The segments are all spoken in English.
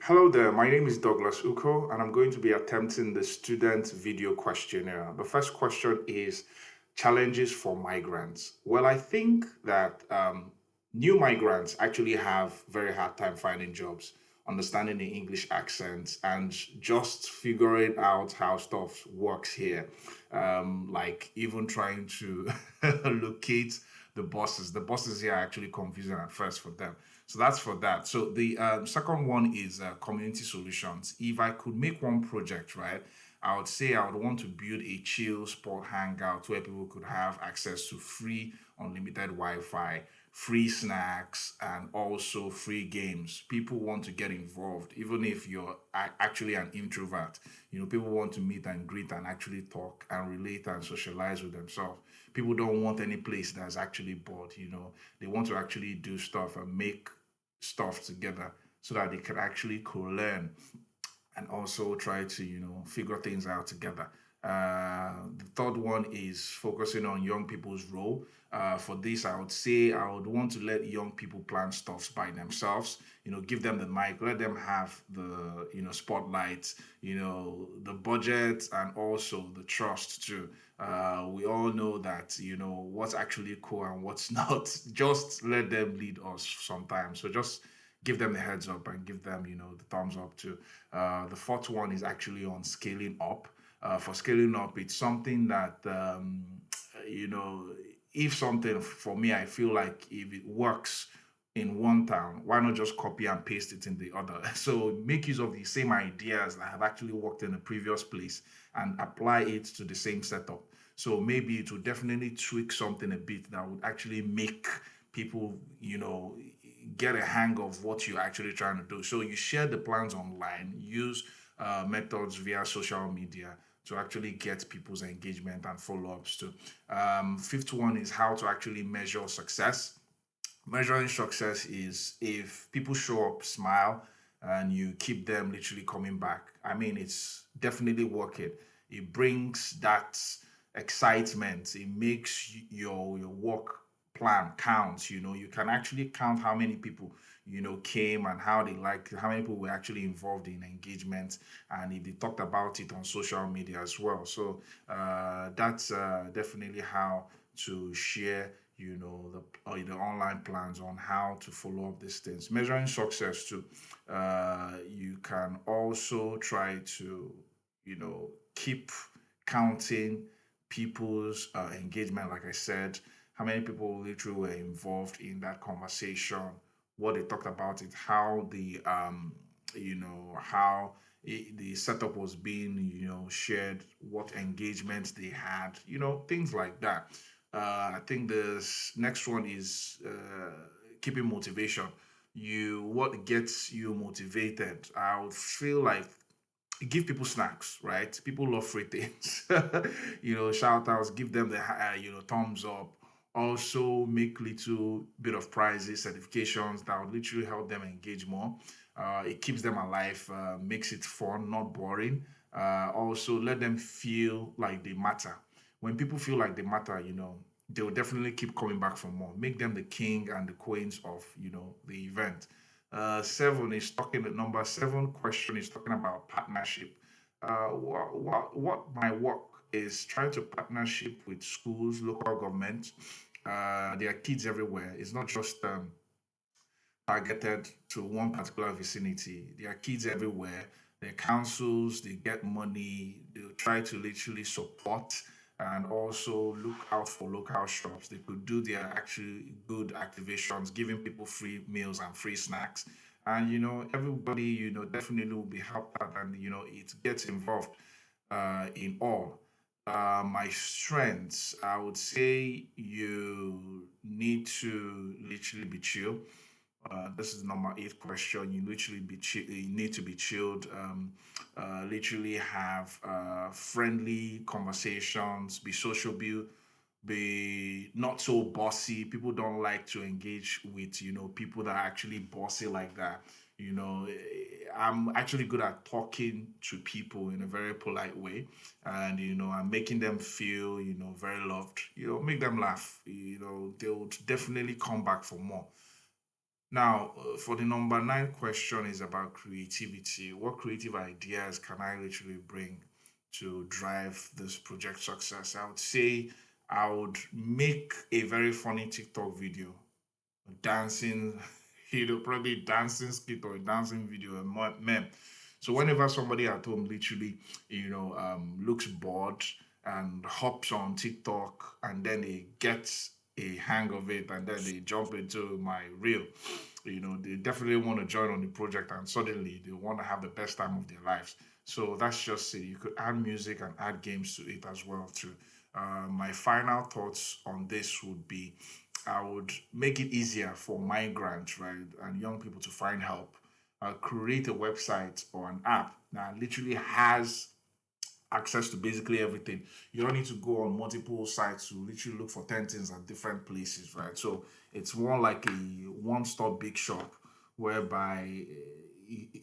Hello there, my name is Douglas Uko, and I'm going to be attempting the student video questionnaire. The first question is challenges for migrants. Well, I think that new migrants actually have very hard time finding jobs, understanding the English accents, and just figuring out how stuff works here. Like even trying to locate the bosses. The bosses here are actually confusing at first for them. So that's for that. So the second one is community solutions. If I could make one project, right, I would say I would want to build a chill sport hangout where people could have access to free unlimited Wi-Fi, free snacks, and also free games. People want to get involved, even if you're actually an introvert. People want to meet and greet and actually talk and relate and socialize with themselves. People don't want any place that's actually bored. They want to actually do stuff and make stuff together so that they can actually co-learn and also try to figure things out together. The third one is focusing on young people's role. For this, I would say I would want to let young people plan stuffs by themselves. Give them the mic, let them have the spotlight, the budget, and also the trust too. We all know that what's actually cool and what's not. Just let them lead us sometimes. So just give them the heads up and give them the thumbs up too. The fourth one is actually on scaling up. For scaling up, it's something that you know if something for me, I feel like if it works in one town, why not just copy and paste it in the other? So make use of the same ideas that have actually worked in the previous place and apply it to the same setup. So maybe it will definitely tweak something a bit that would actually make people, get a hang of what you're actually trying to do. So you share the plans online, use methods via social media to actually get people's engagement and follow-ups too. Fifth one is how to actually measure success. Measuring success is if people show up, smile, and you keep them literally coming back. I mean, it's definitely working. It brings that excitement. It makes your work plan count. You can actually count how many people came and how they liked it, how many people were actually involved in engagement, and if they talked about it on social media as well. So that's definitely how to share the online plans on how to follow up these things. Measuring success too. You can also try to keep counting people's engagement, like I said, how many people literally were involved in that conversation, what they talked about it, how how the setup was being shared, what engagements they had, things like that. I think the next one is keeping motivation. What gets you motivated? I would feel like give people snacks, right? People love free things. Shout outs, give them the thumbs up. Also, make little bit of prizes, certifications that will literally help them engage more. It keeps them alive, makes it fun, not boring. Also, let them feel like they matter. When people feel like they matter, they will definitely keep coming back for more. Make them the king and the queens of the event. Seven is talking. The number seven question is talking about partnership. What my work is trying to partnership with schools, local government. There are kids everywhere. It's not just targeted to one particular vicinity. There are kids everywhere. There are councils, they get money, they try to literally support and also look out for local shops. They could do their actually good activations, giving people free meals and free snacks. And everybody, definitely will be helped out and it gets involved in all. My strengths, I would say you need to literally be chill. This is number eight question. You literally be you need to be chilled. Literally have friendly conversations. Be sociable. Be not so bossy. People don't like to engage with people that are actually bossy like that. I'm actually good at talking to people in a very polite way, and I'm making them feel very loved. Make them laugh. They'll definitely come back for more. Now, for the number 9 question is about creativity. What creative ideas can I literally bring to drive this project success? I would say I would make a very funny TikTok video, dancing, probably dancing skit or a dancing video, a meme. So whenever somebody at home literally, looks bored and hops on TikTok and then they get a hang of it and then they jump into my reel, they definitely want to join on the project and suddenly they want to have the best time of their lives. So that's just it. You could add music and add games to it as well too. My final thoughts on this would be I would make it easier for migrants, right, and young people to find help. Create a website or an app that literally has access to basically everything. You don't need to go on multiple sites to literally look for 10 things at different places, right? So it's more like a one-stop big shop whereby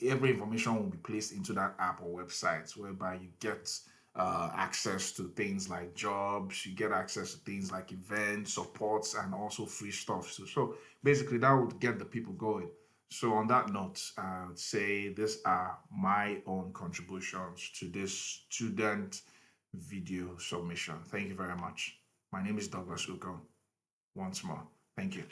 every information will be placed into that app or website, whereby you get access to things like jobs, you get access to things like events, supports, and also free stuff. So basically, that would get the people going. So on that note, I would say these are my own contributions to this student video submission. Thank you very much. My name is Douglas Uko. Once more, thank you.